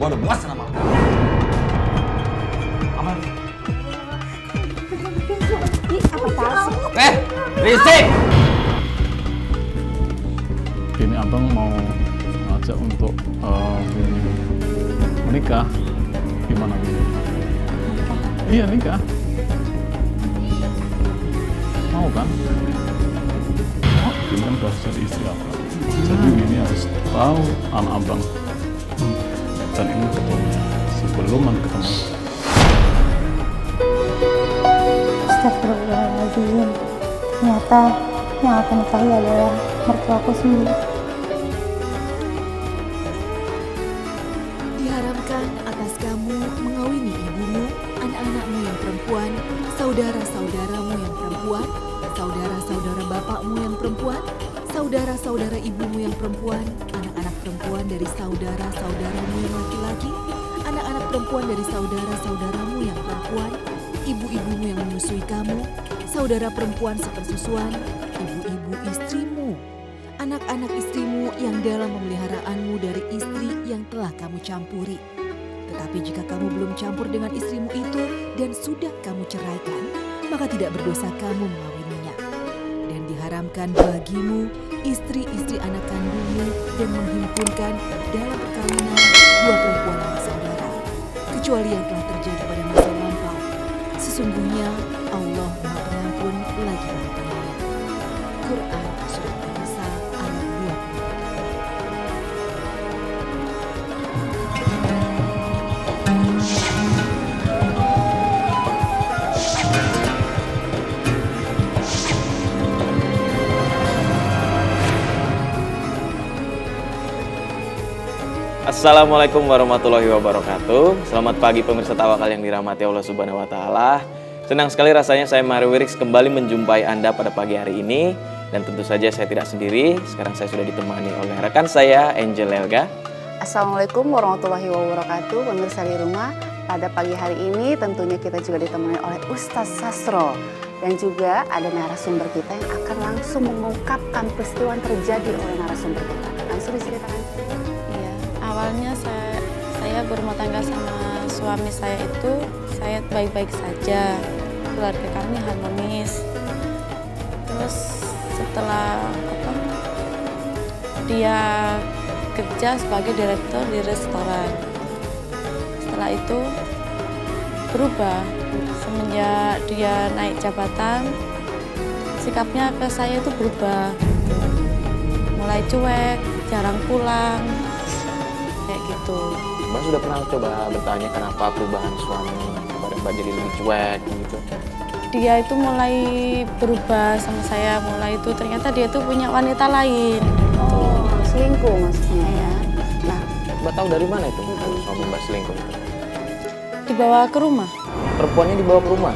Gua udah bosan sama lu. Apa? Risik! Ini abang mau ngajak untuk menikah. Gimana Bini? Iya nikah. Mau kan? Bini kan udah jadi istri abang. Jadi Bini harus tahu anak abang. Dan ini ketemunya sebelum ketemu. Astagfirullahaladzim. Ternyata yang akan nikahi adalah mertuaku sendiri. Diharamkan atas kamu mengawini ibumu, anak-anakmu yang perempuan, saudara-saudaramu yang perempuan, saudara-saudara bapakmu yang perempuan, saudara-saudara ibumu yang perempuan, anak-anak perempuan dari saudara-saudaramu yang laki-laki, anak-anak perempuan dari saudara-saudaramu yang perempuan, ibu-ibumu yang menyusui kamu, saudara perempuan sepersusuan, ibu-ibu istrimu, anak-anak istrimu yang dalam pemeliharaanmu dari istri yang telah kamu campuri. Tetapi jika kamu belum campur dengan istrimu itu dan sudah kamu ceraikan, maka tidak berdosa kamu mengawininya. Dan diharamkan bagimu istri-istri anak kandungmu dan menghimpunkan dalam perkawinan dua perempuan yang saudara, kecuali yang telah terjadi pada masa lampau. Sesungguhnya Allah Maha Pengampun lagi Maha Penyayang. Quran Surat An-Nisa ayat 20. Assalamualaikum warahmatullahi wabarakatuh. Selamat pagi pemirsa Tawakal yang dirahmati Allah Subhanahu wa taala. Senang sekali rasanya saya Mario Wirix kembali menjumpai Anda pada pagi hari ini, dan tentu saja saya tidak sendiri. Sekarang saya sudah ditemani oleh rekan saya Angel Elga. Assalamualaikum warahmatullahi wabarakatuh. Pemirsa di rumah, pada pagi hari ini tentunya kita juga ditemani oleh Ustadz Sastro, dan juga ada narasumber kita yang akan langsung mengungkapkan peristiwa yang terjadi oleh narasumber kita. Langsung diceritakan. Awalnya saya berumah tangga sama suami saya itu, saya baik-baik saja, keluarga kami harmonis. Terus setelah dia kerja sebagai direktur di restoran, setelah itu berubah semenjak dia naik jabatan, sikapnya ke saya itu berubah, mulai cuek, jarang pulang. Kayak gitu. Mbak sudah pernah coba bertanya kenapa perubahan suami kepada Mbak jadi lebih cuek gitu? Dia itu mulai berubah sama saya, mulai itu ternyata dia tuh punya wanita lain. Oh, selingkuh maksudnya ya. Nah, Mbak tahu dari mana itu kalau suami Mbak selingkuh itu? Dibawa ke rumah. Perempuannya dibawa ke rumah?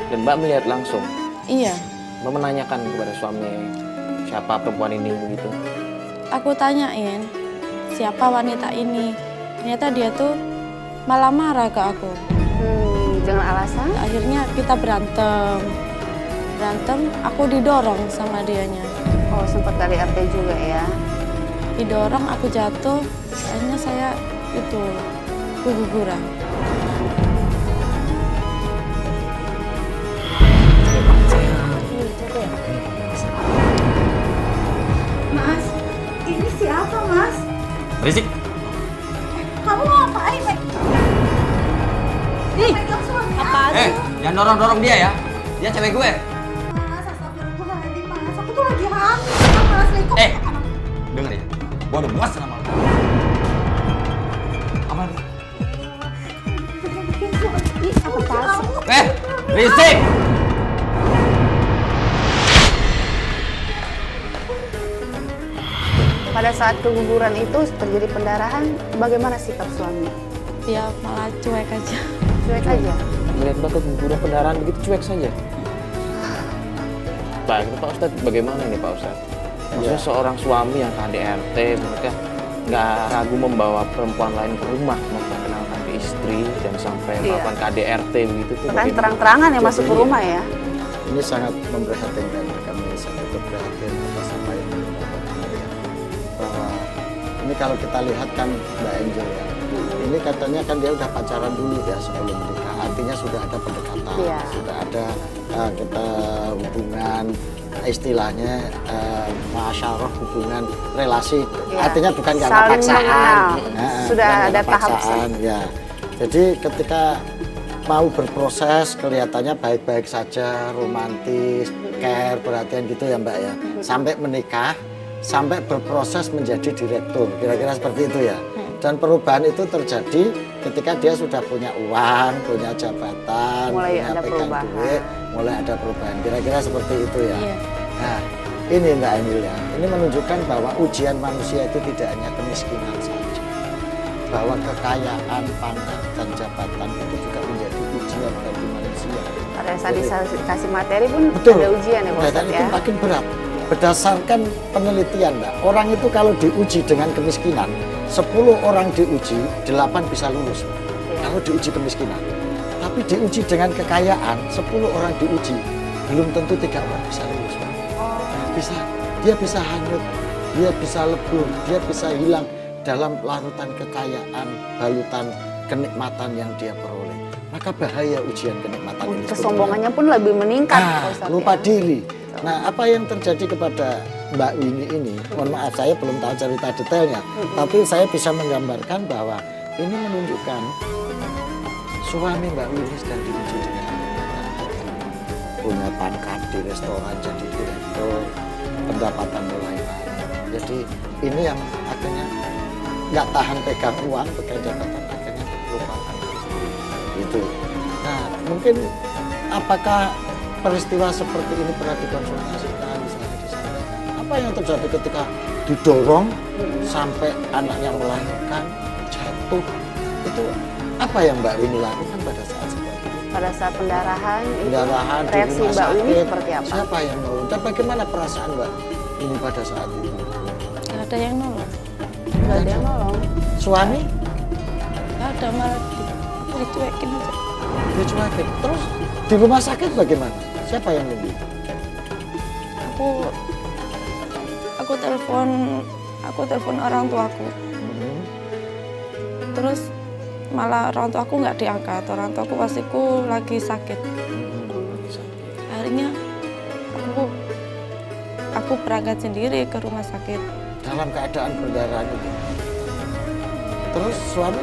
Dan Mbak melihat langsung? Iya. Mbak menanyakan kepada suami siapa perempuan ini begitu? Aku tanyain siapa wanita ini. Ternyata dia tuh malah marah ke aku. Dengan alasan? Akhirnya kita berantem, aku didorong sama dianya. Oh, sempat KDRT juga ya? Didorong, aku jatuh, akhirnya saya itu keguguran. Mas, ini siapa Mas? Risik! Kamu mau ngapain? Pegang suami aku. Jangan dorong-dorong dia ya. Dia cewek gue. Mas, astagfirullahaladzim Mas. Aku tuh lagi hamil sama selingkuh. Denger ya. Gua udah bosan sama lu. Apa? Risik! Pada saat keguguran itu terjadi pendarahan, bagaimana sikap suami? Dia malah cuek aja. Cuek aja? Melihat Mbak keguguran pendarahan begitu cuek saja? Baik, Pak Ustadz, bagaimana ini Pak Ustadz? Maksudnya seorang suami yang KDRT, mereka nggak ragu membawa perempuan lain ke rumah, memperkenalkan ke istri, dan sampai melakukan KDRT begitu tuh. Kan terang-terangan ya masuk ke rumah ya? Ini sangat memprihatinkan, kami sangat berprihatin atas apa yang dilakukan ya. Bahwa ini kalau kita lihat kan Mbak Angel ya, ini katanya kan dia udah pacaran dulu ya sebelum menikah. Artinya sudah ada pendekatan, Iya. sudah ada kita hubungan istilahnya masyarakat hubungan relasi. Iya. Artinya bukan karena Saling paksaan. mengenal. Sudah bukan ada karena tahap paksaan, ya. Jadi ketika mau berproses kelihatannya baik-baik saja, romantis, care, perhatian gitu ya Mbak ya. Sampai menikah, sampai berproses menjadi direktur, kira-kira seperti itu ya. Dan perubahan itu terjadi ketika dia sudah punya uang, punya jabatan, Mulai punya ada pegang perubahan. duit, mulai ada perubahan. Kira-kira seperti itu ya. Iya. Nah, ini Mbak Emilia, ini menunjukkan bahwa ujian manusia itu tidak hanya kemiskinan saja. Bahwa kekayaan, pangkat, dan jabatan itu juga menjadi ujian bagi manusia. Pada saat Jadi- dikasih materi pun Betul. ada ujian ya Pak Dan Ustadz itu ya. makin berat. Berdasarkan penelitian, Mbak, orang itu kalau diuji dengan kemiskinan, 10 orang diuji, 8 bisa lulus. Iya. Kalau diuji kemiskinan. Tapi diuji dengan kekayaan, 10 orang diuji, belum tentu 3 orang bisa lulus, Mbak. Dia bisa hanyut, dia bisa lebur, dia bisa hilang dalam larutan kekayaan, balutan kenikmatan yang dia peroleh. Maka bahaya ujian kenikmatan ini. Kesombongannya pun lebih meningkat Pak Ustadz Lupa ya. diri. Nah, apa yang terjadi kepada Mbak Winnie ini? Mohon maaf, saya belum tahu cerita detailnya, tapi saya bisa menggambarkan bahwa ini menunjukkan suami Mbak Winnie sedang diuji dengan kenikmatan. Punya pangkat di restoran jadi direktur, pendapatan mulai naik. Jadi ini yang akhirnya nggak tahan pegang uang, pegang jabatan, akhirnya terlupakan istri. Gitu. Nah, mungkin apakah peristiwa seperti ini pernah dikonsultasikan, misalnya disampaikan? Apa yang terjadi ketika didorong sampai anaknya melahirkan, jatuh? Itu apa yang Mbak Winnie lakukan pada saat seperti itu? Pada saat pendarahan, Pendarahan di reaksi rumah Mbak Winnie sakit, seperti apa? siapa yang nolong? Dan bagaimana perasaan Mbak ini pada saat itu? Gak ada yang nolong. Nggak ada yang nolong. Suami Gak ada, malah dicuekin aja. dicuekin. Terus di rumah sakit bagaimana? Siapa yang nunggu? Aku telepon orang tuaku. Terus malah orang tuaku nggak diangkat. Orang tuaku pastiku lagi sakit. Akhirnya aku berangkat sendiri ke rumah sakit. Dalam keadaan perdarahan itu. Terus suami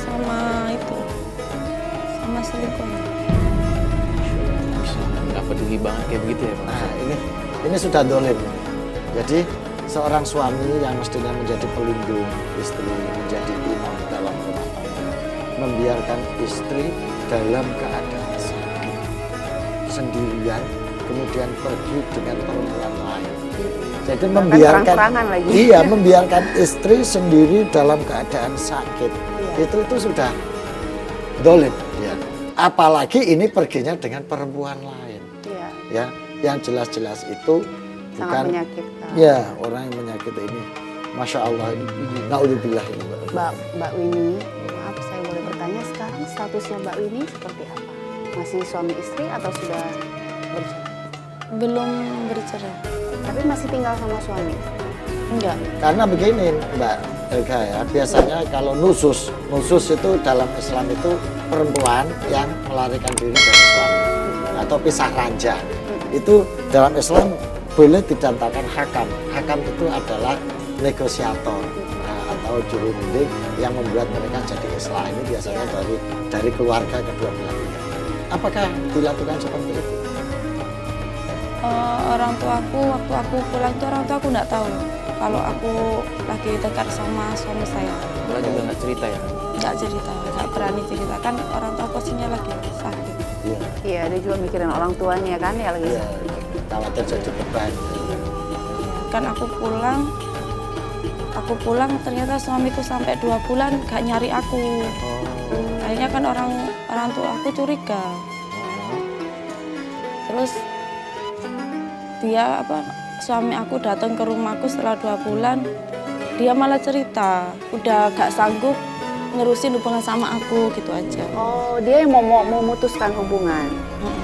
Sama itu, sama selingkuhnya. Bisa nggak peduli banget kayak begitu ya Pak? Nah, ini sudah dolim. Jadi seorang suami yang mestinya menjadi pelindung istri, menjadi imam dalam rumah tangga, membiarkan istri dalam keadaan sakit sendirian, kemudian pergi dengan perempuan lain. Jadi membiarkan terang-terangan lagi. Iya, membiarkan istri sendiri dalam keadaan sakit. Iya. Itu sudah dolim, ya. Apalagi ini perginya dengan perempuan lain. Iya, Ya, yang jelas-jelas itu sangat bukan menyakitkan. ya orang yang menyakiti ini. Masya Allah ini naudzubillah ini. Mbak Winnie, maaf saya boleh bertanya sekarang statusnya Mbak Winnie seperti apa? Masih suami istri atau sudah bercerai? Belum bercerai. Tapi masih tinggal sama suami? Enggak. Karena begini Mbak Elga ya, biasanya kalau nusus itu dalam Islam itu perempuan yang melarikan diri dari suami atau pisah ranjang. Itu dalam Islam boleh didantakan hakam. Hakam itu adalah negosiator atau juru mendik yang membuat mereka jadi islah. Ini biasanya dari keluarga kedua belah pihak. Apakah dilakukan seperti itu? Orang tuaku waktu aku pulang itu orang tuaku nggak tahu kalau aku lagi dekat sama suami saya. Mbak juga nggak cerita ya? Nggak cerita, nggak berani cerita kan orang tua posisinya lagi sakit. Iya. Iya, dia juga mikirin orang tuanya kan ya lagi. Iya, khawatir jadi beban. Kan aku pulang ternyata suamiku sampai 2 bulan gak nyari aku. Akhirnya kan orang tua aku curiga. Terus suami aku datang ke rumahku setelah 2 bulan, dia malah cerita udah gak sanggup nerusin hubungan sama aku gitu aja. Oh, dia yang mau memutuskan hubungan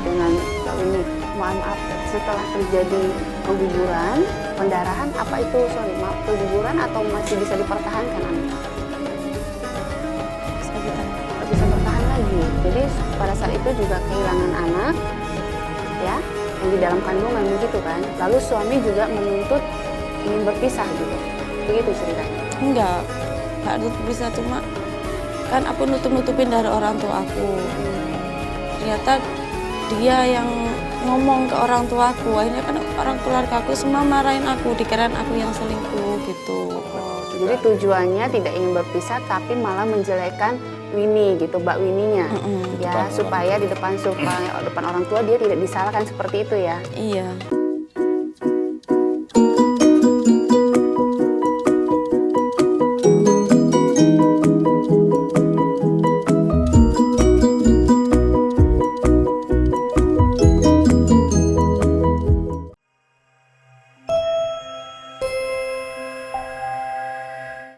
dengan Mbak Winnie. Maaf, setelah terjadi keguguran, pendarahan, apa itu, sorry, maaf, keguguran atau masih bisa dipertahankan anak? Jadi pada saat itu juga kehilangan anak, ya, yang di dalam kandungan begitu kan. Lalu suami juga menuntut ingin berpisah gitu. Begitu ceritanya. Enggak bisa, cuma kan aku nutup-nutupin dari orang tua aku. Ternyata dia yang ngomong ke orang tua aku, akhirnya kan orang keluarga aku semua marahin aku, dikirain aku yang selingkuh gitu. Jadi tujuannya tidak ingin berpisah tapi malah menjelekkan Winnie gitu, Mbak Winnie-nya. Ya, supaya di depan orang tua dia tidak disalahkan seperti itu ya. Iya.